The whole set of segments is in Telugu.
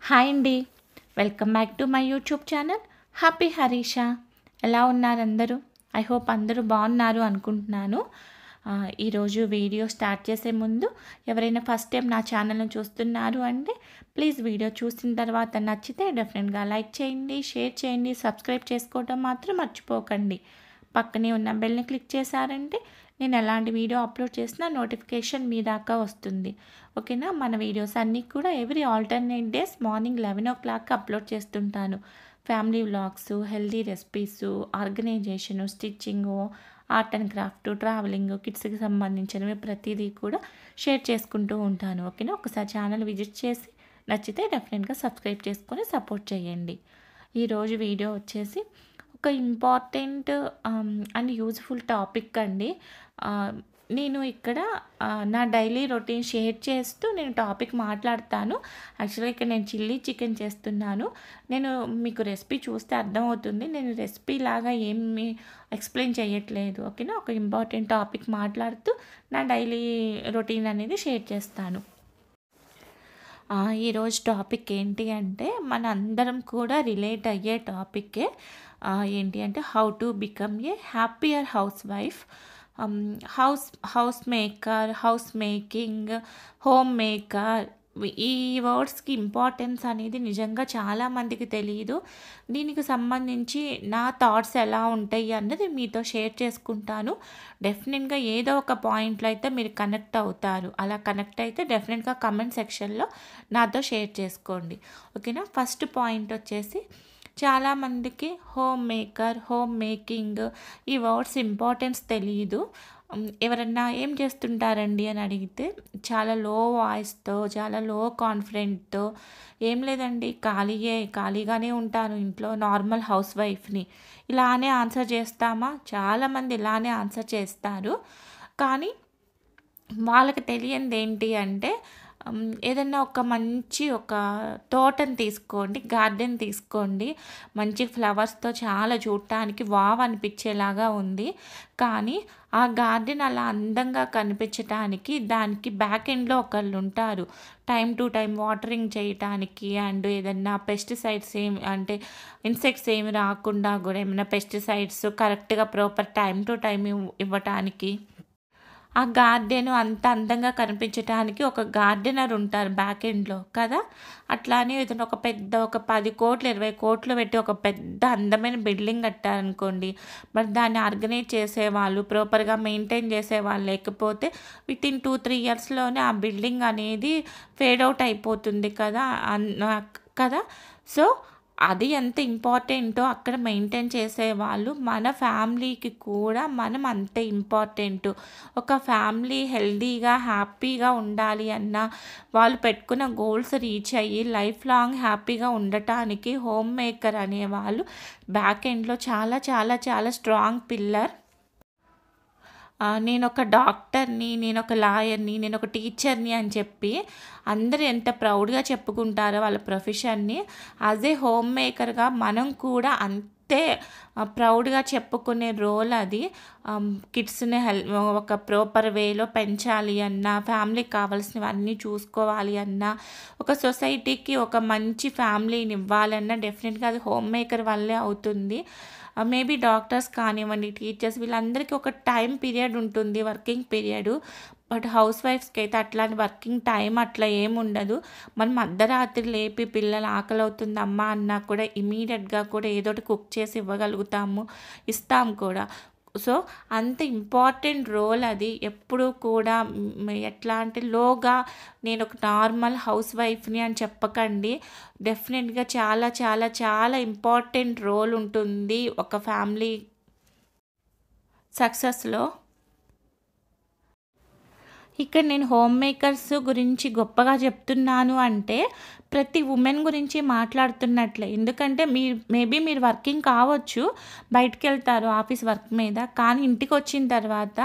హాయ్ అండి. Welcome back to my YouTube channel happy Harisha. ఎలా ఉన్నారు అందరూ? ఐ హోప్ అందరూ బాగున్నారు అనుకుంటున్నాను. ఈరోజు వీడియో స్టార్ట్ చేసే ముందు ఎవరైనా ఫస్ట్ టైం నా ఛానల్ని చూస్తున్నారు అంటే ప్లీజ్ వీడియో చూసిన తర్వాత నచ్చితే డెఫినెట్గా లైక్ చేయండి, షేర్ చేయండి, సబ్స్క్రైబ్ చేసుకోవడం మాత్రం మర్చిపోకండి. పక్కనే ఉన్న బెల్ని క్లిక్ చేశారంటే నేను ఎలాంటి వీడియో అప్లోడ్ చేసినా నోటిఫికేషన్ మీ దాకా వస్తుంది. ఓకేనా? మన వీడియోస్ అన్నీ కూడా every alternate days morning 11 o'clock upload చేస్తుంటాను. Family vlogs, healthy recipes, organisation, stitching, art and craft, travelling, కిడ్స్కి సంబంధించినవి ప్రతిదీ కూడా షేర్ చేసుకుంటూ ఉంటాను. ఓకేనా? ఒకసారి ఛానల్ విజిట్ చేసి నచ్చితే డెఫినెట్గా సబ్స్క్రైబ్ చేసుకొని సపోర్ట్ చేయండి. ఈరోజు వీడియో వచ్చేసి ఒక ఇంపార్టెంట్ అండ్ యూజ్ఫుల్ టాపిక్ అండి. నేను ఇక్కడ నా డైలీ రొటీన్ షేర్ చేస్తూ నేను టాపిక్ మాట్లాడతాను. యాక్చువల్గా ఇక్కడ నేను చిల్లీ చికెన్ చేస్తున్నాను. నేను మీకు రెసిపీ చూస్తే అర్థమవుతుంది. నేను రెసిపీ లాగా ఏమి ఎక్స్ప్లెయిన్ చేయట్లేదు. ఓకేనా? ఒక ఇంపార్టెంట్ టాపిక్ మాట్లాడుతూ నా డైలీ రొటీన్ అనేది షేర్ చేస్తాను. ఈరోజు టాపిక్ ఏంటి అంటే మన అందరం కూడా రిలేట్ అయ్యే టాపిక్కే. ఏంటి అంటే how to become a happier house wife. House maker, house making, home maker, ఈ వర్డ్స్కి ఇంపార్టెన్స్ అనేది నిజంగా చాలామందికి తెలియదు. దీనికి సంబంధించి నా థాట్స్ ఎలా ఉంటాయి అన్నది మీతో షేర్ చేసుకుంటాను. డెఫినెట్గా ఏదో ఒక పాయింట్లో అయితే మీరు కనెక్ట్ అవుతారు. అలా కనెక్ట్ అయితే డెఫినెట్గా కమెంట్ సెక్షన్లో నాతో షేర్ చేసుకోండి. ఓకేనా? ఫస్ట్ పాయింట్ వచ్చేసి చాలామందికి హోమ్ మేకర్, హోమ్ మేకింగ్ ఈ వర్డ్స్ ఇంపార్టెన్స్ తెలియదు. ఎవరన్నా ఏం చేస్తుంటారండి అని అడిగితే చాలా లో వాయిస్తో, చాలా లో కాన్ఫిడెంట్తో ఏం లేదండి ఖాళీగానే ఉంటాను ఇంట్లో, నార్మల్ హౌస్ వైఫ్ని, ఇలానే ఆన్సర్ చేస్తామా? చాలామంది ఇలానే ఆన్సర్ చేస్తారు. కానీ వాళ్ళకి తెలియంది ఏంటి అంటే ఏదన్నా ఒక తోటని తీసుకోండి, గార్డెన్ తీసుకోండి. మంచి ఫ్లవర్స్తో చాలా చూడటానికి వావ్ అనిపించేలాగా ఉంది. కానీ ఆ గార్డెన్ అలా అందంగా కనిపించటానికి దానికి బ్యాక్ ఎండ్లో ఒకళ్ళు ఉంటారు. టైం టు టైం వాటరింగ్ చేయటానికి అండ్ ఏదన్నా పెస్టిసైడ్స్ అంటే ఇన్సెక్ట్స్ ఏమి రాకుండా కూడా ఏమైనా పెస్టిసైడ్స్ కరెక్ట్గా ప్రాపర్ టైం టు టైం ఇవ్వటానికి, ఆ గార్డెన్ అంత అందంగా కనిపించడానికి ఒక గార్డెనర్ ఉంటారు బ్యాక్ ఎండ్లో కదా. అట్లానే ఏదైనా ఒక 10 కోట్లు 20 కోట్లు పెట్టి ఒక పెద్ద అందమైన బిల్డింగ్ కట్టారనుకోండి, మరి దాన్ని ఆర్గనైజ్ చేసేవాళ్ళు, ప్రాపర్గా మెయింటైన్ చేసేవాళ్ళు లేకపోతే వితిన్ 2-3 ఇయర్స్లోనే ఆ బిల్డింగ్ అనేది ఫేడ్ అవుట్ అయిపోతుంది కదా. కదా. సో అది ఎంత ఇంపార్టెంటో అక్కడ మెయింటైన్ చేసేవాళ్ళు మన ఫ్యామిలీకి కూడా మనం అంతే ఇంపార్టెంట్. ఒక ఫ్యామిలీ హెల్తీగా హ్యాపీగా ఉండాలి అన్న వాళ్ళు పెట్టుకున్న గోల్స్ రీచ్ అయ్యి లైఫ్ లాంగ్ హ్యాపీగా ఉండటానికి హోమ్ మేకర్ అనేవాళ్ళు బ్యాక్ ఎండ్లో చాలా చాలా చాలా స్ట్రాంగ్ పిల్లర్. నేనొక డాక్టర్ని, నేనొక లాయర్ని, నేనొక టీచర్ని అని చెప్పి అందరూ ఎంత ప్రౌడ్గా చెప్పుకుంటారో వాళ్ళ ప్రొఫెషన్ని, యాజ్ ఏ హోమ్ మేకర్గా మనం కూడా అంతే ప్రౌడ్గా చెప్పుకునే రోల్ అది. కిడ్స్ని ఒక ప్రాపర్ వేలో పెంచాలి అన్నా, ఫ్యామిలీకి కావాల్సినవన్నీ చూసుకోవాలి అన్నా, ఒక సొసైటీకి ఒక మంచి ఫ్యామిలీని ఇవ్వాలన్నా డెఫినెట్గా అది హోమ్ మేకర్ వల్లే అవుతుంది. మేబీ డాక్టర్స్ కానివ్వండి, టీచర్స్, వీళ్ళందరికీ ఒక టైం పీరియడ్ ఉంటుంది, వర్కింగ్ పీరియడ్. బట్ హౌస్ వైఫ్స్కి అయితే అట్లాంటి వర్కింగ్ టైం అట్లా ఏముండదు. మనం అర్ధరాత్రి లేపి పిల్లలు ఆకలి అవుతుందమ్మా అన్నా కూడా ఇమీడియట్గా కూడా ఏదోటి కుక్ చేసి ఇవ్వగలుగుతాము, ఇస్తాం కూడా. సో అంత ఇంపార్టెంట్ రోల్ అది. ఎప్పుడూ కూడా ఎట్లా అంటే లోగా నేను ఒక నార్మల్ హౌస్ వైఫ్ని అని చెప్పకండి. డెఫినెట్గా చాలా చాలా చాలా ఇంపార్టెంట్ రోల్ ఉంటుంది ఒక ఫ్యామిలీ సక్సెస్లో. ఇక్కడ నేను హోమ్ మేకర్స్ గురించి గొప్పగా చెప్తున్నాను అంటే ప్రతి ఉమెన్ గురించి మాట్లాడుతున్నట్లే. ఎందుకంటే మేబీ మీరు వర్కింగ్ కావచ్చు, బయటికి వెళ్తారు ఆఫీస్ వర్క్ మీద, కానీ ఇంటికి వచ్చిన తర్వాత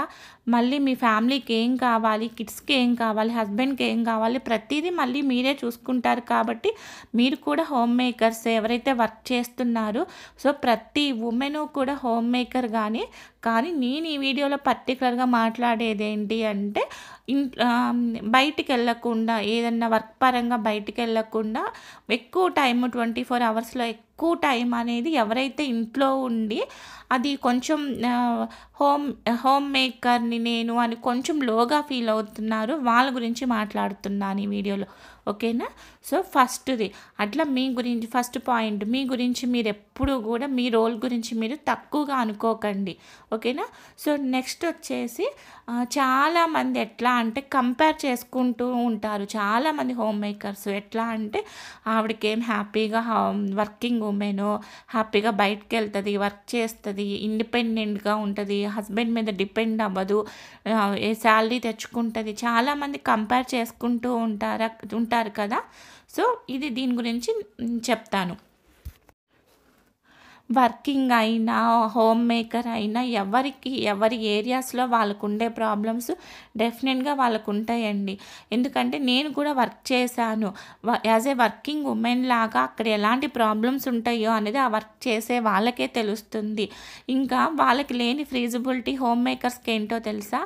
మళ్ళీ మీ ఫ్యామిలీకి ఏం కావాలి, కిడ్స్కి ఏం కావాలి, హస్బెండ్కి ఏం కావాలి, ప్రతిదీ మళ్ళీ మీరే చూసుకుంటారు. కాబట్టి మీరు కూడా హోమ్ మేకర్స్ ఎవరైతే వర్క్ చేస్తున్నారో, సో ప్రతి ఉమెను కూడా హోమ్ మేకర్ కానీ కానీ నేను ఈ వీడియోలో పర్టికులర్‌గా మాట్లాడేది ఏంటి అంటే బయటికెళ్ళకుండా ఏదన్నా వర్క్ పరంగా బయటికెళ్ళకుండా ఎక్కువ టైము 24 అవర్స్‌లో ఎక్కువ టైం అనేది ఎవరైతే ఇంట్లో ఉండి అది కొంచెం హోమ్ మేకర్‌ని నేను అని కొంచెం లోగా ఫీల్ అవుతున్నారో వాళ్ళ గురించి మాట్లాడుతున్నాను ఈ వీడియోలో. ఓకేనా? సో, ఫస్ట్‌ది అట్లా మీ గురించి ఫస్ట్ పాయింట్ మీ గురించి మీరెప్పుడూ గూడా మీ రోల్ గురించి మీరు తక్కువగా అనుకోకండి. ఓకేనా? సో, నెక్స్ట్ వచ్చేసి చాలామంది ఎట్లా అంటే కంపేర్ చేసుకుంటూ ఉంటారు. చాలామంది హోమ్ మేకర్స్ ఎట్లా అంటే ఆవిడకేం హ్యాపీగా వర్కింగ్ ఉమెను హ్యాపీగా బయటికెళ్తది, వర్క్ చేస్తది, ఇండిపెండెంట్‌గా ఉంటది, హస్బెండ్ మీద డిపెండ్ అవ్వదు, ఏ శాలరీ తెచ్చుకుంటది. చాలామంది కంపేర్ చేసుకుంటూ ఉంటారు కదా! సో, దీని గురించి చెప్తాను. వర్కింగ్ అయినా, హోమ్ మేకర్ అయినా ఎవరి ఏరియాస్‌లో వాళ్ళకుండే ప్రాబ్లమ్స్ డెఫినెట్‌గా వాళ్ళకుంటాయండి. ఎందుకంటే నేను కూడా వర్క్ చేశాను. యాస్ ఏ వర్కింగ్ వుమెన్ లాగా అక్కడ ఎలాంటి ప్రాబ్లమ్స్ ఉంటాయో అనేది ఆ వర్క్ చేసే వాళ్ళకే తెలుస్తుంది. ఇంకా వాళ్ళకి లేని ఫీజిబిలిటీ హోమ్ మేకర్స్‌కి ఏంటో తెలుసా?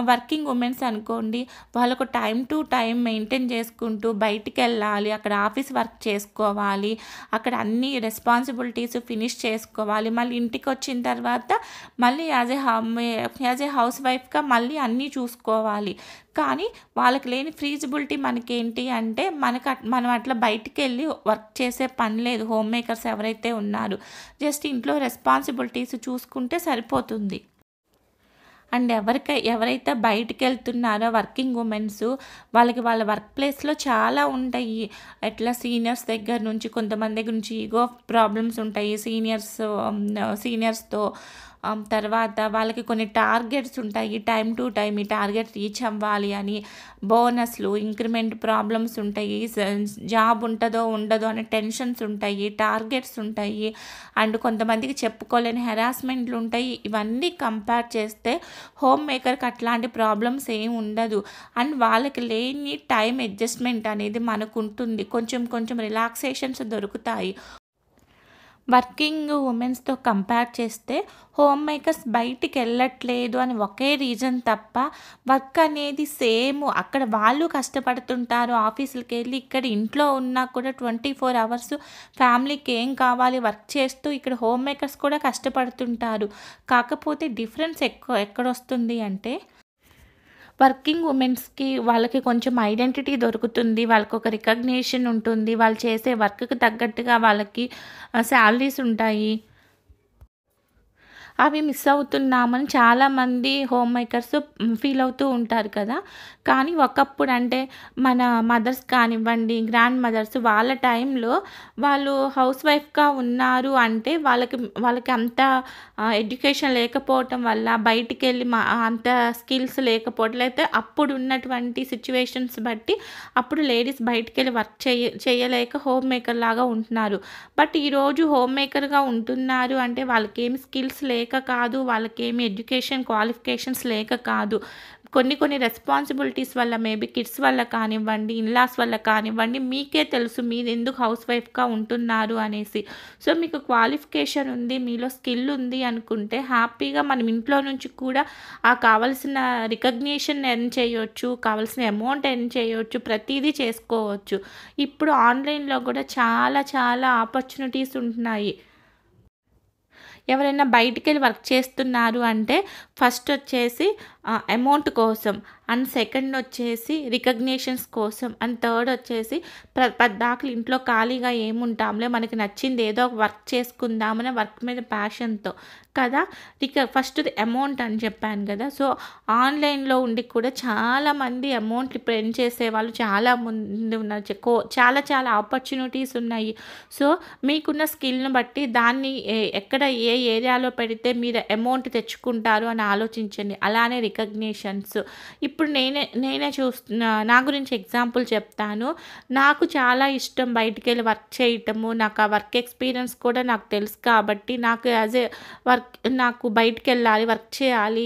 వర్కింగ్ వుమెన్స్ అనుకోండి, వాళ్ళకు టైమ్ టు టైమ్ మెయింటైన్ చేసుకుంటూ బయటికెళ్ళాలి, అక్కడ ఆఫీస్ వర్క్ చేసుకోవాలి, అక్కడ అన్ని రెస్పాన్సిబిలిటీస్ ఫినిష్ చేసుకోవాలి. మళ్ళీ ఇంటికొచ్చిన తర్వాత మళ్ళీ యాజ్ ఏ హౌస్ వైఫ్‌గా మళ్ళీ అన్నీ చూసుకోవాలి. కానీ వాళ్ళకి లేని ఫీజిబిలిటీ మనకేంటి అంటే మనం అట్లా బయటికెళ్ళి వర్క్ చేసే పని లేదు. హోమ్ మేకర్స్ ఎవరైతే ఉన్నారో జస్ట్ ఇంట్లో రెస్పాన్సిబిలిటీస్ చూసుకుంటే సరిపోతుంది. అండ్ ఎవరైతే బయటికెళ్తున్నారో వర్కింగ్ వుమెన్స్ వాళ్ళకి వాళ్ళ వర్క్ ప్లేస్‌లో చాలా ఉంటాయి. ఎట్లా సీనియర్స్ దగ్గర నుంచి కొంతమంది దగ్గర నుంచి ఈగో ప్రాబ్లమ్స్ ఉంటాయి. సీనియర్స్‌తో తర్వాత వాళ్ళకి కొన్ని టార్గెట్స్ ఉంటాయి. టైమ్ టు టైమ్ ఈ టార్గెట్ రీచ్ అవ్వాలి అని. బోనస్‌లు, ఇంక్రిమెంట్ ప్రాబ్లమ్స్ ఉంటాయి. జాబ్ ఉంటదో ఉండదో అనే టెన్షన్స్ ఉంటాయి. టార్గెట్స్ ఉంటాయి. అండ్ కొంతమందికి చెప్పుకోలేని హెరాస్మెంట్లు ఉంటాయి. ఇవన్నీ కంపేర్ చేస్తే హోమ్ మేకర్‌కి అట్లాంటి ప్రాబ్లమ్స్ ఏమి ఉండదు. అండ్ వాళ్ళకి లేని టైం అడ్జస్ట్‌మెంట్ అనేది మనకుంటుంది. కొంచెం కొంచెం రిలాక్సేషన్స్ దొరుకుతాయి. వర్కింగ్ వుమెన్స్‌తో కంపేర్ చేస్తే హోమ్ మేకర్స్ బయటికెళ్ళట్లేదు అని ఒకే రీజన్ తప్ప వర్క్ అనేది సేమ్ అక్కడ వాళ్ళు కష్టపడుతుంటారు ఆఫీసులకెళ్ళి. ఇక్కడ ఇంట్లో ఉన్నా కూడా 24 అవర్స్ ఫ్యామిలీకి ఏం కావాలి వర్క్ చేస్తూ ఇక్కడ హోమ్ మేకర్స్ కూడా కష్టపడుతుంటారు. కాకపోతే డిఫరెన్స్ ఎక్కడొస్తుంది అంటే వర్కింగ్ వుమెన్స్‌కి వాళ్ళకి కొంచెం ఐడెంటిటీ దొరుకుతుంది. వాళ్ళకొక రికగ్నిషన్ ఉంటుంది. వాళ్ళు చేసే వర్క్‌కి తగ్గట్టుగా వాళ్ళకి శాలరీస్ ఉంటాయి. అవి మిస్ అవుతున్నామని చాలామంది హోమ్ మేకర్స్ ఫీల్ అవుతూ ఉంటారు కదా! కానీ ఒకప్పుడు అంటే మన మదర్స్ కానివ్వండి, గ్రాండ్ మదర్స్ వాళ్ళ టైంలో వాళ్ళు హౌస్ వైఫ్‌గా ఉన్నారు అంటే వాళ్ళకి అంత ఎడ్యుకేషన్ లేకపోవటం వల్ల బయటికెళ్ళి అంత స్కిల్స్ లేకపోవడం లేకపోతే అప్పుడు ఉన్నటువంటి సిట్యుయేషన్స్ బట్టి అప్పుడు లేడీస్ బయటికెళ్ళి వర్క్ చేయలేక హోమ్ మేకర్ లాగా ఉంటున్నారు. బట్ ఈరోజు హోమ్ మేకర్‌గా ఉంటున్నారు అంటే వాళ్ళకేమి స్కిల్స్ లేక కాదు, వాళ్ళకేమి ఎడ్యుకేషన్ క్వాలిఫికేషన్స్ లేక కాదు. కొన్ని రెస్పాన్సిబిలిటీస్ వల్ల మేబీ కిడ్స్ వల్ల కానివ్వండి, ఇన్‌లాస్ వల్ల కానివ్వండి, మీకే తెలుసు మీరెందుకు హౌస్ వైఫ్‌గా ఉంటున్నారు అనేసి. సో, మీకు క్వాలిఫికేషన్ ఉంది, మీలో స్కిల్ ఉంది అనుకుంటే హ్యాపీగా మనం ఇంట్లో నుంచి కూడా కావాల్సిన రికగ్నిషన్ ఎర్న్ చేయొచ్చు, కావాల్సిన అమౌంట్ ఎర్న్ చేయొచ్చు, ప్రతీదీ చేసుకోవచ్చు. ఇప్పుడు ఆన్‌లైన్‌లో కూడా చాలా చాలా ఆపర్చునిటీస్ ఉంటున్నాయి. ఎవరైనా బయటికెళ్ళి వర్క్ చేస్తున్నారు అంటే ఫస్ట్ వచ్చేసి అమౌంట్ కోసం, అండ్ సెకండ్ వచ్చేసి రికగ్నిషన్స్ కోసం, అండ్ థర్డ్ వచ్చేసి పద్దాకలు ఇంట్లో ఖాళీగా ఏముంటాంలే మనకి నచ్చింది ఏదో ఒక వర్క్ చేసుకుందామని వర్క్ మీద ప్యాషన్‌తో కదా! ఫస్ట్‌ది అమౌంట్ అని చెప్పాను కదా! సో, ఆన్‌లైన్‌లో ఉండి కూడా చాలామంది అమౌంట్ ఇప్పుడు ఎర్న్ చేసేవాళ్ళు చాలా మంది ఉన్నారు. చాలా చాలా ఆపర్చునిటీస్ ఉన్నాయి. సో, మీకున్న స్కిల్‌ని బట్టి దాన్ని ఎక్కడ ఏ ఏరియాలో పెడితే మీరు అమౌంట్ తెచ్చుకుంటారు అని ఆలోచించండి. అలానే రికగ్నిషన్స్ ఇప్పుడు నేనే నా గురించి ఎగ్జాంపుల్ చెప్తాను. నాకు చాలా ఇష్టం బయటికెళ్ళి వర్క్ చేయటము. నాకు ఆ వర్క్ ఎక్స్‌పీరియన్స్ కూడా నాకు తెలుసు కాబట్టి నాకు నాకు బయటికెళ్ళాలి, వర్క్ చేయాలి,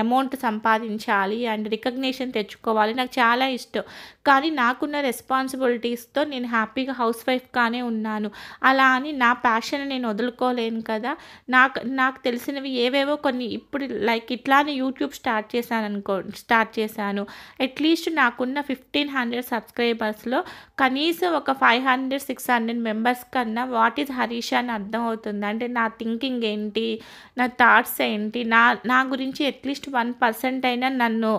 అమౌంట్ సంపాదించాలి అండ్ రికగ్నిషన్ తెచ్చుకోవాలి నాకు చాలా ఇష్టం. కానీ నాకున్న రెస్పాన్సిబిలిటీస్‌తో నేను హ్యాపీగా హౌస్ వైఫ్‌గానే ఉన్నాను. అలా అని నా ప్యాషన్ నేను వదులుకోలేను కదా! నాకు తెలిసినవి ఏవేవో కొన్ని ఇప్పుడు లైక్ ఇట్లానే యూట్యూబ్ స్టార్ట్ చేశాను. అట్‌లీస్ట్ నాకున్న 1500 సబ్స్క్రైబర్స్‌లో కనీసం ఒక 500, 600 మెంబర్స్ కన్నా వాట్ ఈజ్ హరీష అని అర్థమవుతుంది. అంటే నా థింకింగ్ ఏంటి? నా థాట్స్ ఏంటి? నా గురించి అట్‌లీస్ట్ 1% అయినా నన్ను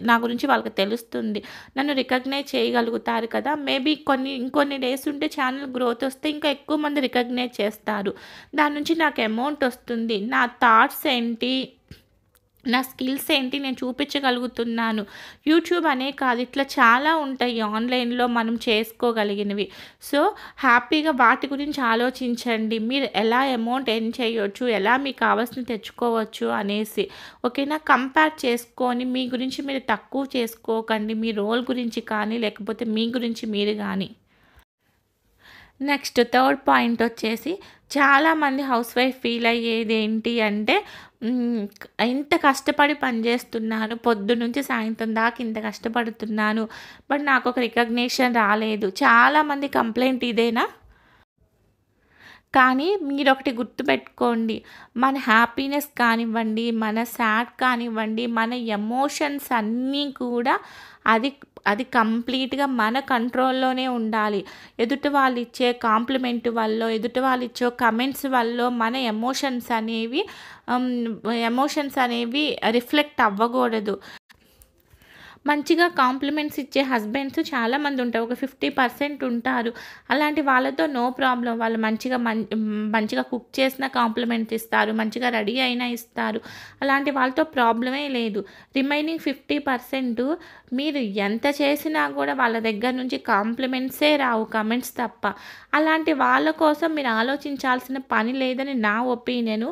నా గురించి వాళ్ళకి తెలుస్తుంది. నన్ను రికగ్నైజ్ చేయగలుగుతారు కదా! మేబీ ఇంకొన్ని డేస్ ఉంటే ఛానల్ గ్రోత్ వస్తే ఇంకా ఎక్కువ మంది రికగ్నైజ్ చేస్తారు. దాని నుంచి నాకు అమౌంట్ వస్తుంది. నా థాట్స్ ఏంటి? నా స్కిల్స్ ఏంటి నేను చూపించగలుగుతున్నాను. యూట్యూబ్ అనే కాదు, ఇట్లా చాలా ఉంటాయి ఆన్‌లైన్‌లో మనం చేసుకోగలిగినవి. సో, హ్యాపీగా వాటి గురించి ఆలోచించండి. మీరు ఎలా అమౌంట్ ఎర్న్ చేయొచ్చు, ఎలా మీకు కావాల్సినవి తెచ్చుకోవచ్చు అనేసి. ఓకేనా? కంపేర్ చేసుకొని మీ గురించి మీరు తక్కువ చేసుకోకండి. మీ రోల్ గురించి కానీ, లేకపోతే మీ గురించి మీరు గానీ. నెక్స్ట్ థర్డ్ పాయింట్ వచ్చేసి చాలామంది హౌస్ వైఫ్ ఫీల్ అయ్యేది ఏంటి అంటే ఇంత కష్టపడి పనిచేస్తున్నాను, పొద్దున్నుంచి సాయంత్రం దాకా ఇంత కష్టపడుతున్నాను, బట్ నాకు ఒక రికగ్నిషన్ రాలేదు. చాలామంది కంప్లైంట్ ఇదేనా? కానీ మీరొకటి గుర్తుపెట్టుకోండి. మన హ్యాపీనెస్ కానివ్వండి, మన సాడ్ కానివ్వండి, మన ఎమోషన్స్ అన్నీ కూడా అది అది కంప్లీట్‌గా మన కంట్రోల్‌లోనే ఉండాలి. ఎదుటి వాళ్ళు ఇచ్చే కాంప్లిమెంట్ వల్లో, ఎదుటి వాళ్ళు ఇచ్చే కమెంట్స్ వల్లో మన ఎమోషన్స్ అనేవి రిఫ్లెక్ట్ అవ్వకూడదు. మంచిగా కాంప్లిమెంట్స్ ఇచ్చే హస్బెండ్స్ చాలామంది ఉంటారు. ఒక 50% ఉంటారు. అలాంటి వాళ్ళతో నో ప్రాబ్లమ్. వాళ్ళు మంచిగా కుక్ చేసిన కాంప్లిమెంట్స్ ఇస్తారు. మంచిగా రెడీ అయినా ఇస్తారు. అలాంటి వాళ్ళతో ప్రాబ్లమే లేదు. రిమైనింగ్ 50% మీరు ఎంత చేసినా కూడా వాళ్ళ దగ్గర నుంచి కాంప్లిమెంట్సే రావు, కమెంట్స్ తప్ప. అలాంటి వాళ్ళ కోసం మీరు ఆలోచించాల్సిన పని లేదని నా ఒపీనియను.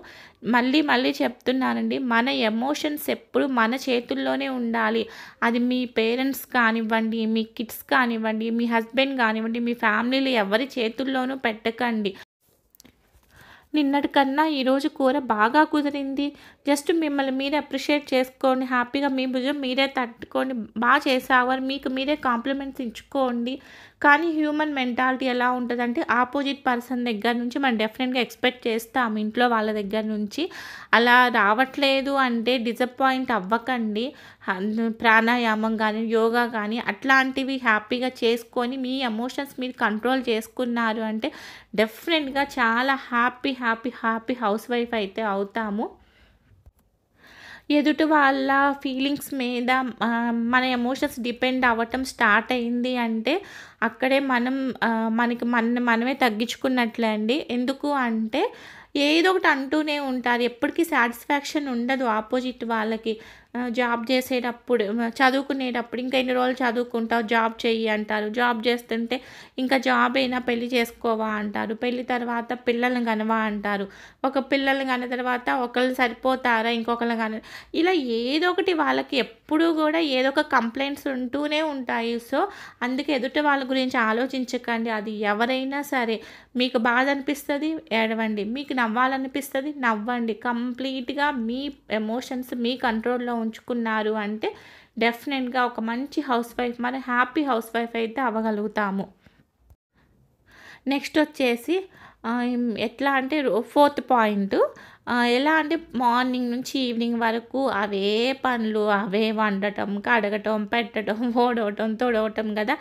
మళ్ళీ చెప్తున్నానండి. మన ఎమోషన్స్ ఎప్పుడు మన చేతుల్లోనే ఉండాలి. అది మీ పేరెంట్స్ కానివ్వండి, మీ కిడ్స్ కానివ్వండి, మీ హస్బెండ్ కానివ్వండి, మీ ఫ్యామిలీలో ఎవరి చేతుల్లోనూ పెట్టకండి. నిన్నటి కన్నా ఈరోజు కూర బాగా కుదిరింది. జస్ట్ మిమ్మల్ని మీరే అప్రిషియేట్ చేసుకోండి. హ్యాపీగా మీ భుజం మీరే తట్టుకోండి. చేశావు అని మీకు మీరే కాంప్లిమెంట్స్ ఇచ్చుకోండి. కానీ హ్యూమన్ మెంటాలిటీ ఎలా ఉంటదంటే ఆపోజిట్ పర్సన్ దగ్గర నుంచి మనం డెఫినెట్‌గా ఎక్స్‌పెక్ట్ చేస్తాము ఇంట్లో వాళ్ళ దగ్గర నుంచి. అలా రావట్లేదు అంటే డిసప్పాయింట్ అవ్వకండి. ప్రాణాయామం గానీ, యోగా గానీ అట్లాంటివి హ్యాపీగా చేసుకొని మీ ఎమోషన్స్ మీరు కంట్రోల్ చేసుకున్నారు అంటే డెఫినెట్‌గా చాలా హ్యాపీ హౌస్ వైఫ్ అయితే అవుతాము. ఎదుటి వాళ్ళ ఫీలింగ్స్ మీద మన ఎమోషన్స్ డిపెండ్ అవ్వటం స్టార్ట్ అయింది అంటే అక్కడే మనమే తగ్గించుకున్నట్లే అండి. ఎందుకు అంటే ఏదో ఒకటి అంటూనే ఉంటారు. ఎప్పటికీ సాటిస్ఫాక్షన్ ఉండదు ఆపోజిట్ వాళ్ళకి. జాబ్ చేసేటప్పుడు, చదువుకునేటప్పుడు ఇంకా ఎన్ని రోజులు చదువుకుంటావు, జాబ్ చెయ్యి అంటారు. జాబ్ చేస్తుంటే ఇంకా జాబ్ అయినా పెళ్లి చేసుకోవా అంటారు. పెళ్లి తర్వాత పిల్లల్ని కనవా అంటారు. పిల్లల్ని కన్న తర్వాత ఒకళ్ళు సరిపోతారా, ఇంకొకళ్ళని ఇలా ఏదో ఒకటి వాళ్ళకి ఎప్పుడూ కూడా ఏదో ఒక కంప్లైంట్స్ ఉంటూనే ఉంటాయి. సో, అందుకే ఎదుటి వాళ్ళ గురించి ఆలోచించకండి. అది ఎవరైనా సరే. మీకు బాధ అనిపిస్తుంది ఏడవండి, మీకు నవ్వాలనిపిస్తుంది నవ్వండి. కంప్లీట్‌గా మీ ఎమోషన్స్ మీ కంట్రోల్‌లో ఉంచుకున్నారు అంటే డెఫినెట్‌గా ఒక మంచి హౌస్ వైఫ్, మన హ్యాపీ హౌస్ వైఫ్ అయితే అవ్వగలుగుతాము. నెక్స్ట్ వచ్చేసి ఎట్లా అంటే ఫోర్త్ పాయింట్ ఎలా అంటే మార్నింగ్ నుంచి ఈవినింగ్ వరకు అవే పనులు, అవే వండటం, కడగటం, పెట్టటం, ఓడవటం, తొడవటం కదా!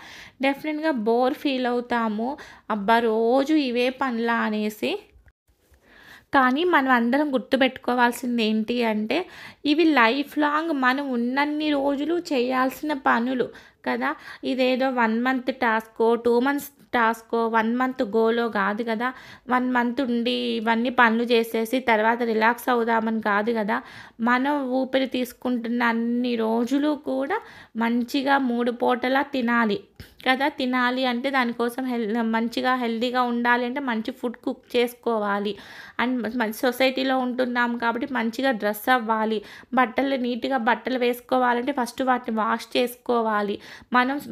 డెఫినెట్‌గా బోర్ ఫీల్ అవుతాము. అబ్బా! రోజు ఇవే పనులా అనేసి. కానీ మనం అందరం గుర్తుపెట్టుకోవాల్సింది ఏంటి అంటే ఇవి లైఫ్ లాంగ్ మనం ఉన్నన్ని రోజులు చేయాల్సిన పనులు కదా! ఇదేదో 1 మంత్ టాస్కో, 2 మంత్స్ టాస్కో, 1 మంత్ గోలో కాదు కదా! 1 మంత్ ఉండి ఇవన్నీ పనులు చేసేసి తర్వాత రిలాక్స్ అవుదామని కాదు కదా! మనం ఊపిరి తీసుకుంటున్న అన్ని రోజులు కూడా మంచిగా 3 పూటలా తినాలి కదా! తినాలి అంటే దానికోసం మంచిగా హెల్తీగా ఉండాలి అంటే మంచి ఫుడ్ కుక్ చేసుకోవాలి. అండ్ మంచి సొసైటీలో ఉంటున్నాం కాబట్టి మంచిగా డ్రెస్ అవ్వాలి. నీట్‌గా బట్టలు వేసుకోవాలంటే ఫస్ట్ వాటిని వాష్ చేసుకోవాలి.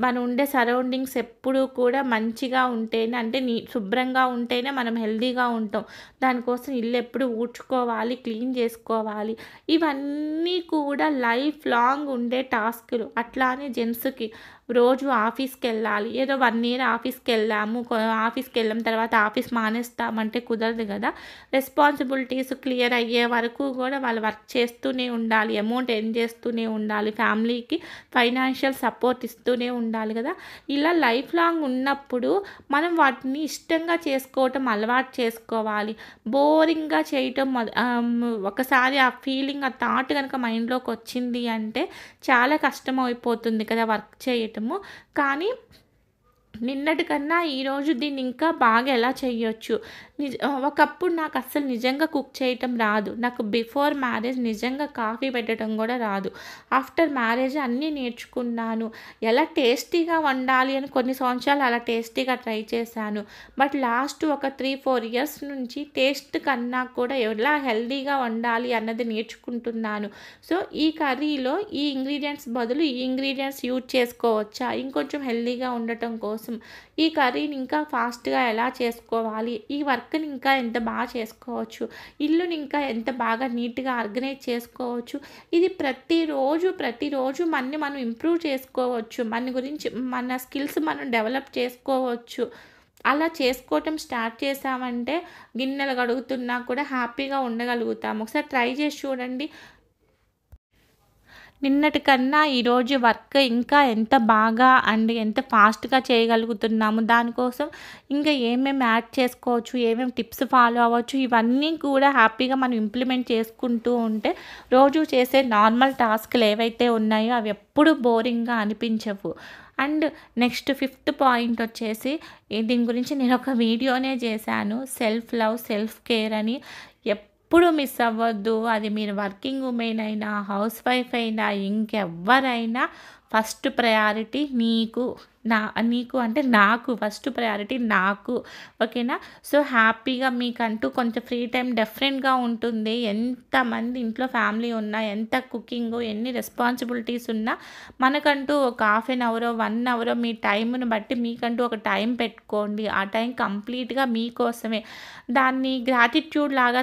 మనం ఉండే సరౌండింగ్స్ ఎప్పుడూ కూడా మంచిగా ఉంటేనే అంటే శుభ్రంగా ఉంటేనే మనం హెల్తీగా ఉంటాం. దానికోసం ఇల్లు ఎప్పుడు ఊడ్చుకోవాలి, క్లీన్ చేసుకోవాలి. ఇవన్నీ కూడా లైఫ్ లాంగ్ ఉండే టాస్కులు. అట్లానే జెంట్స్‌కి రోజు ఆఫీస్‌కెళ్ళాలి. ఏదో 1 ఇయర్ ఆఫీస్‌కెళ్ళాము. ఆఫీస్‌కెళ్ళిన తర్వాత ఆఫీస్ మానేస్తామంటే కుదరదు గదా! రెస్పాన్సిబిలిటీస్ క్లియర్ అయ్యే వరకు గూడా వాళ్ళు వర్క్ చేస్తూనే ఉండాలి. అమౌంట్ ఎర్న్ చేస్తూనే ఉండాలి. ఫ్యామిలీకి ఫైనాన్షియల్ సపోర్ట్ ఇస్తూనే ఉండాలి గదా! ఇలా లైఫ్ లాంగ్ ఉన్నప్పుడు మనం వాటిని ఇష్టంగా చేసుకోవటం అలవాటు చేసుకోవాలి. బోరింగ్‌గా చేయటం ఒకసారి ఆ ఫీలింగ్, ఆ థాట్ గనక మైండ్‌లోకొచ్చింది అంటే చాలా కష్టమైపోతుంది కదా వర్క్ చేయటము. కానీ నిన్నటి కన్నా ఈరోజు దీన్ని ఇంకా బాగా ఎలా చేయొచ్చు. ఒకప్పుడు నాకు అస్సలు నిజంగా కుక్ చేయటం రాదు. నాకు బిఫోర్ మ్యారేజ్ నిజంగా కాఫీ పెట్టడం గూడా రాదు. ఆఫ్టర్ మ్యారేజ్ అన్నీ నేర్చుకున్నాను. ఎలా టేస్టీగా వండాలి అని కొన్ని సంవత్సరాలు అలా టేస్టీగా ట్రై చేశాను. బట్ లాస్ట్ ఒక 3, 4 ఇయర్స్ నుంచి టేస్ట్ కన్నా కూడా ఎలా హెల్తీగా వండాలి అన్నది నేర్చుకుంటున్నాను. సో, ఈ కర్రీలో ఈ ఇంగ్రీడియెంట్స్ బదులు ఈ ఇంగ్రీడియెంట్స్ యూజ్ చేసుకోవచ్చా? ఇంకొంచెం హెల్తీగా ఉండటం కోసం ఈ కర్రీని ఇంకా ఫాస్ట్‌గా ఎలా చేసుకోవాలి? ఈ వర్క్‌ని ఇంకా ఎంత చేసుకోవచ్చు? ఇల్లుని ఇంకా ఎంత బాగా నీట్‌గా ఆర్గనైజ్ చేసుకోవచ్చు? ఇది ప్రతిరోజు మనని మనం ఇంప్రూవ్ చేసుకోవచ్చు. మన గురించి మన స్కిల్స్ మనం డెవలప్ చేసుకోవచ్చు. అలా చేసుకోవటం స్టార్ట్ చేశామంటే గిన్నెలు కడుగుతున్నా కూడా హ్యాపీగా ఉండగలుగుతాం. ఒకసారి ట్రై చేసి చూడండి. నిన్నటి కన్నా ఈరోజు వర్క్ ఇంకా ఎంత బాగా అండ్ ఎంత ఫాస్ట్‌గా చేయగలుగుతున్నాము. దానికోసం ఇంకా ఏమేమి యాడ్ చేసుకోవచ్చు, ఏమేమి టిప్స్ ఫాలో అవ్వచ్చు, ఇవన్నీ కూడా హ్యాపీగా మనం ఇంప్లిమెంట్ చేసుకుంటూ ఉంటే రోజు చేసే నార్మల్ టాస్క్‌లు ఏవైతే ఉన్నాయో అవి ఎప్పుడు బోరింగ్‌గా అనిపించవు. అండ్ నెక్స్ట్ ఫిఫ్త్ పాయింట్ వచ్చేసి దీని గురించి నేను ఒక వీడియోనే చేశాను. సెల్ఫ్ లవ్, సెల్ఫ్ కేర్ అని. ఎప్పుడు మిస్ అవ్వద్దు. అది మీరు వర్కింగ్ ఉమెన్ అయినా, హౌస్ వైఫ్ అయినా, ఇంకెవ్వరైనా ఫస్ట్ ప్రయారిటీ నీకు అంటే నాకు ఫస్ట్ ప్రయారిటీ నాకు. ఓకేనా? సో, హ్యాపీగా మీకంటూ కొంచెం ఫ్రీ టైం డెఫినెట్‌గా ఉంటుంది. ఎంతమంది ఇంట్లో ఫ్యామిలీ ఉన్నా, ఎంత కుకింగు, ఎన్ని రెస్పాన్సిబిలిటీస్ ఉన్నా మనకంటూ ఒక హాఫ్ ఎన్ అవరో, 1 అవరో మీ టైంని బట్టి మీకంటూ ఒక టైం పెట్టుకోండి. ఆ టైం కంప్లీట్‌గా మీకోసమే. దాన్ని గ్రాటిట్యూడ్ లాగా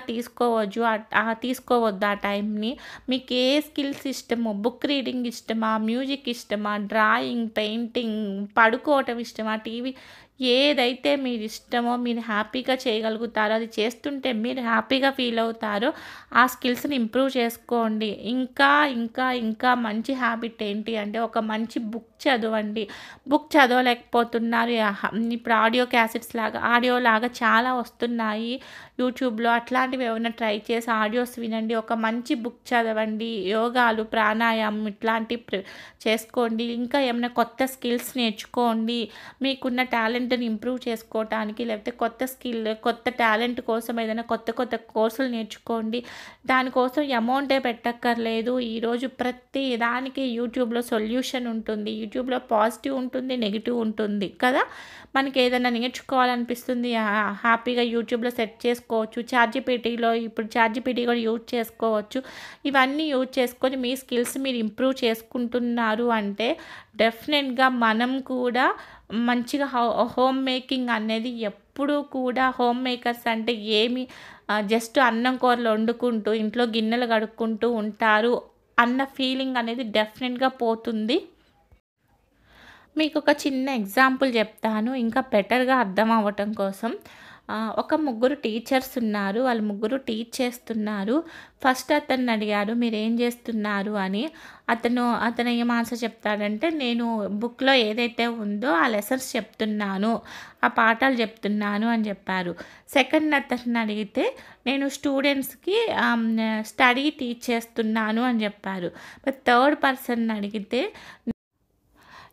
తీసుకోవద్దు ఆ టైంని. మీకు ఏ స్కిల్స్ ఇష్టమో, బుక్ రీడింగ్ ఇష్టమా, మ్యూజిక్ ఇష్టమా, డ్రాయింగ్, పెయింటింగ్, పడుకోవటం ఇష్టమా, టీవీ, ఏదైతే మీరు ఇష్టమో, మీరు హ్యాపీగా చేయగలుగుతారో, అది చేస్తుంటే మీరు హ్యాపీగా ఫీల్ అవుతారో ఆ స్కిల్స్‌ని ఇంప్రూవ్ చేసుకోండి. ఇంకా మంచి హ్యాబిట్ ఏంటి అంటే ఒక మంచి బుక్ చదవండి. బుక్ చదవలేకపోతున్నారు. ఇప్పుడు ఆడియోలాగా చాలా వస్తున్నాయి యూట్యూబ్‌లో. అట్లాంటివి ఏమైనా ట్రై చేసి ఆడియోస్ వినండి. ఒక మంచి బుక్ చదవండి. యోగాలు, ప్రాణాయామం ఇట్లాంటివి చేసుకోండి. ఇంకా ఏమైనా కొత్త స్కిల్స్ నేర్చుకోండి. మీకున్న టాలెంట్‌ని ఇంప్రూవ్ చేసుకోవటానికి, లేకపోతే కొత్త టాలెంట్ కోసం ఏదైనా కొత్త కోర్సులు నేర్చుకోండి. దానికోసం అమౌంటే పెట్టక్కర్లేదు. ఈరోజు ప్రతి దానికి యూట్యూబ్‌లో సొల్యూషన్ ఉంటుంది. యూట్యూబ్‌లో పాజిటివ్ ఉంటుంది, నెగెటివ్ ఉంటుంది కదా! మనకి ఏదైనా నేర్చుకోవాలనిపిస్తుంది, హ్యాపీగా యూట్యూబ్‌లో సెర్చ్ చేసుకోవచ్చు. ఇప్పుడు చాట్‌జీపీటీ కూడా యూజ్ చేసుకోవచ్చు. ఇవన్నీ యూజ్ చేసుకొని మీ స్కిల్స్ మీరు ఇంప్రూవ్ చేసుకుంటున్నారు అంటే డెఫినెట్‌గా మనం కూడా మంచిగా హోమ్ మేకింగ్ అనేది ఎప్పుడూ కూడా హోమ్ మేకర్స్ అంటే జస్ట్ అన్నం కూరలు వండుకుంటూ ఇంట్లో గిన్నెలు కడుక్కుంటూ ఉంటారు అన్న ఫీలింగ్ అనేది డెఫినెట్‌గా పోతుంది. మీకొక చిన్న ఎగ్జాంపుల్ చెప్తాను ఇంకా బెటర్‌గా అర్థం అవ్వటం కోసం. ఒక ముగ్గురు టీచర్స్ ఉన్నారు. వాళ్ళు ముగ్గురు టీచ్ చేస్తున్నారు. ఫస్ట్ అతన్నడిగారు, "మీరేం చేస్తున్నారు?" అని. అతను ఏం ఆన్సర్ చెప్తాడంటే, "నేను బుక్‌లో ఏదైతే ఉందో ఆ లెసన్స్ చెప్తున్నాను. ఆ పాఠాలు చెప్తున్నాను" అని చెప్పారు. సెకండ్ అతన్నడిగితే, "నేను స్టూడెంట్స్‌కి స్టడీ టీచ్ చేస్తున్నాను" అని చెప్పారు. బట్ థర్డ్ పర్సన్‌ని అడిగితే,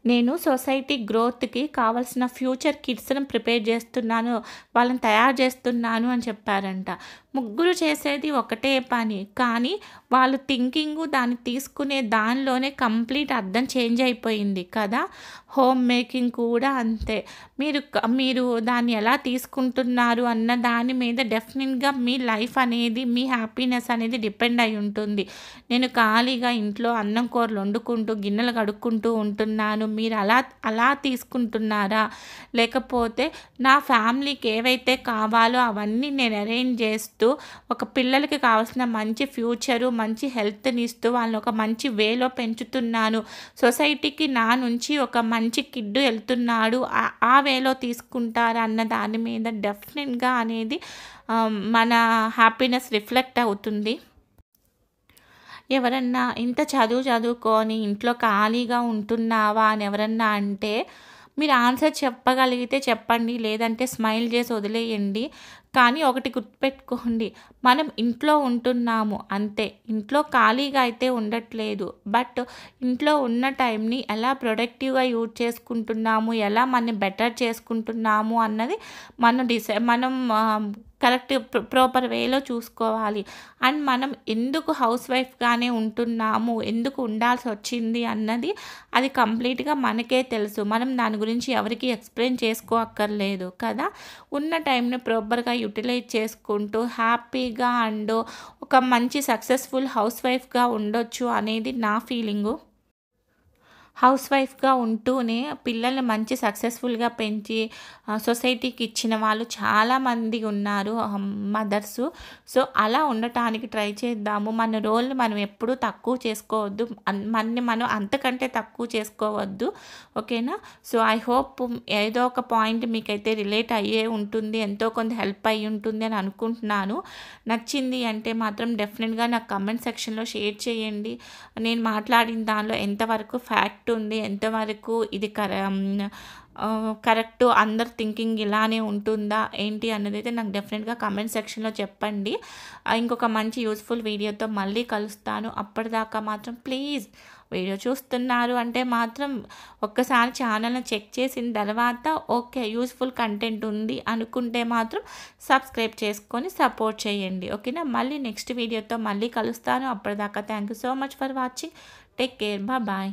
"నేను సొసైటీ గ్రోత్‌కి కావాల్సిన ఫ్యూచర్ కిడ్స్‌ని ప్రిపేర్ చేస్తున్నాను. వాళ్ళని తయారు చేస్తున్నాను" అని చెప్పారంట. ముగ్గురు చేసేది ఒకటే పని. కానీ వాళ్ళు థింకింగు, దాన్ని తీసుకునే దానిలోనే కంప్లీట్ అర్థం చేంజ్ అయిపోయింది కదా! హోమ్ మేకింగ్ కూడా అంతే. మీరు దాన్ని ఎలా తీసుకుంటున్నారు అన్న దాని మీద డెఫినిట్‌గా మీ లైఫ్ అనేది, మీ హ్యాపీనెస్ అనేది డిపెండ్ అయి ఉంటుంది. నేను ఖాళీగా ఇంట్లో అన్నం కూరలు వండుకుంటూ, గిన్నెలు కడుక్కుంటూ ఉంటున్నాను. మీరు అలా తీసుకుంటున్నారా? లేకపోతే నా ఫ్యామిలీకి ఏవైతే కావాలో అవన్నీ నేను అరేంజ్ చేస్తూ, ఒక పిల్లలకి కావాల్సిన మంచి ఫ్యూచరు, మంచి హెల్త్‌నిస్తూ వాళ్ళని ఒక మంచి వేలో పెంచుతున్నాను. సొసైటీకి నా నుంచి ఒక మంచి కిడ్ ఎళ్తున్నాడు. ఆ వేలో తీసుకుంటారా అన్న దాని మీద డెఫినెట్‌గా అనేది మన హ్యాపీనెస్ రిఫ్లెక్ట్ అవుతుంది. ఎవరన్నా ఇంత చదువుకొని ఇంట్లో ఖాళీగా ఉంటున్నావా అని ఎవరన్నా అంటే, మీరు ఆన్సర్ చెప్పగలిగితే చెప్పండి. లేదంటే స్మైల్ చేసి వదిలేయండి. కానీ ఒకటి గుర్తుపెట్టుకోండి. మనం ఇంట్లో ఉంటున్నాము అంతే. ఇంట్లో ఖాళీగా అయితే ఉండట్లేదు. బట్ ఇంట్లో ఉన్న టైంని ఎలా ప్రొడక్టివ్‌గా యూజ్ చేసుకుంటున్నాము, ఎలా మనని బెటర్ చేసుకుంటున్నాము అన్నది మనం కరెక్ట్ ప్రాపర్ వేలో చూసుకోవాలి. అండ్ మనం ఎందుకు హౌస్ వైఫ్‌గానే ఉంటున్నాము, ఎందుకు ఉండాల్సొచ్చింది అన్నది అది కంప్లీట్‌గా మనకే తెలుసు. మనం దాని గురించి ఎవరికీ ఎక్స్‌ప్లెయిన్ చేసుకోక్కర్లేదు కదా! ఉన్న టైంని ప్రాపర్‌గా యుటిలైజ్ చేసుకుంటూ హ్యాపీగా అండ్ ఒక మంచి సక్సెస్‌ఫుల్ హౌస్ వైఫ్‌గా ఉండొచ్చు అనేది నా ఫీలింగు. హౌస్ వైఫ్‌గా ఉంటూనే పిల్లల్ని మంచి సక్సెస్‌ఫుల్‌గా పెంచి సొసైటీకి ఇచ్చిన వాళ్ళు చాలామంది ఉన్నారు మదర్సు. సో, అలా ఉండటానికి ట్రై చేద్దాము. మన రోల్‌ని మనం ఎప్పుడూ తక్కువ చేసుకోవద్దు. మనని మనం అంతకంటే తక్కువ చేసుకోవద్దు. ఓకేనా? సో, ఐ హోప్ ఏదో ఒక పాయింట్ మీకైతే రిలేట్ అయ్యే ఉంటుంది. ఎంతో కొంత హెల్ప్ అయ్యి ఉంటుంది అని అనుకుంటున్నాను. నచ్చింది అంటే మాత్రం డెఫినెట్‌గా నాకు కామెంట్ సెక్షన్‌లో షేర్ చేయండి. నేను మాట్లాడిన దానిలో ఎంతవరకు ఫ్యాక్ట్ ఉంది, ఎంతవరకు ఇది కరెక్టు అందరి థింకింగ్ ఇలానే ఉంటుందా ఏంటి అన్నదైతే నాకు డెఫినెట్‌గా కామెంట్ సెక్షన్‌లో చెప్పండి. ఇంకొక మంచి యూజ్‌ఫుల్ వీడియోతో మళ్ళీ కలుస్తాను. అప్పటిదాకా మాత్రం ప్లీజ్ వీడియో చూస్తున్నారు అంటే మాత్రం ఒక్కసారి ఛానల్‌ని చెక్ చేసిన తర్వాత ఓకే యూజ్‌ఫుల్ కంటెంట్ ఉంది అనుకుంటే మాత్రం సబ్స్క్రైబ్ చేసుకొని సపోర్ట్ చేయండి. ఓకేనా? మళ్ళీ నెక్స్ట్ వీడియోతో మళ్ళీ కలుస్తాను. అప్పటిదాకా thank you so much for watching. Take care. Bye.